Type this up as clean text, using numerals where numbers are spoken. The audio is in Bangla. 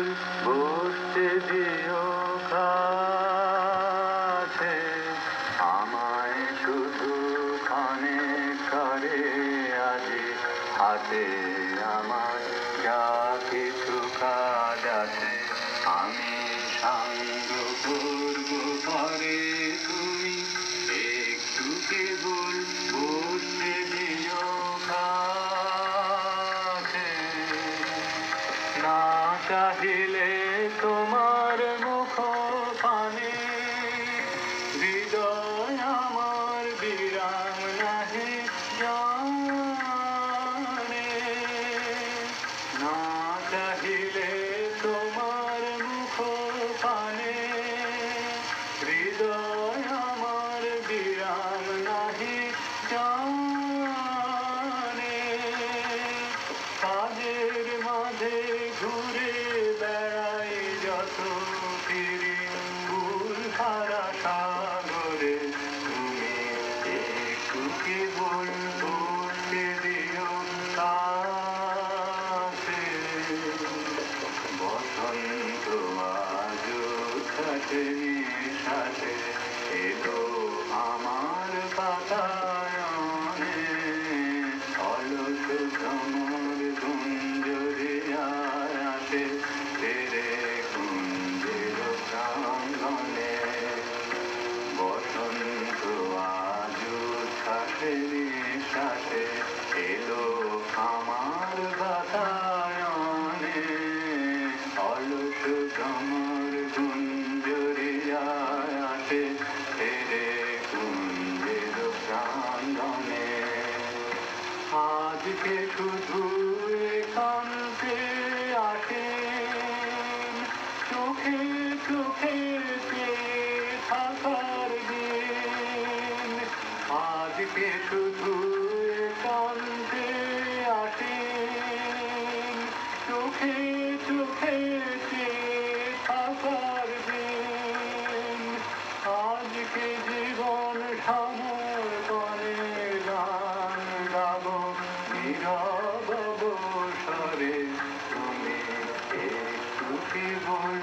কেবল বসতে দিও কাছে, আমায় শুধু খানে করে আজি হাতে আমার যা কিছু কাজ আছে আমি সাঙ্গ করব পরে, তুমি একটু কেবল বসতে দিও কাছে। না চাহিলে তোমার মুখ পানে হৃদয় আমার বিরাম নাহি জানে। না চাহিলে তোমার মুখ পানে হৃদয় আমার বিরাম নাহি জানে। কাজের মাঝে ঘুরে বেড়াই যত ফিরি ফুল খারা সাগরে, তুমি একটু কেবল বসতে দিও কাছে। বসন্ত আজ সাথে সাথে এলো আমার বাতায়নে, অলস ভ্রমর গুঞ্জরিয়ায় আসে তেরে কুঞ্জের প্রাঙ্গণে। বসন্ত আজ সাথে সাথে এলো আমার বাতায়নে, অলস ভ্রমর গুঞ্জরিয়ায় আসে তেরে কুঞ্জের প্রাঙ্গণে। আজকে শুধু একান্তে আসেন, চোখে চোখে থাকার দিন। আজকে শুধু একান্তে আসেন, চোখে চোখে থাকার দিন। আজকে জীবন সমর্পণে গান গাবো নীরব অবসরে, তুমি একটু কেবল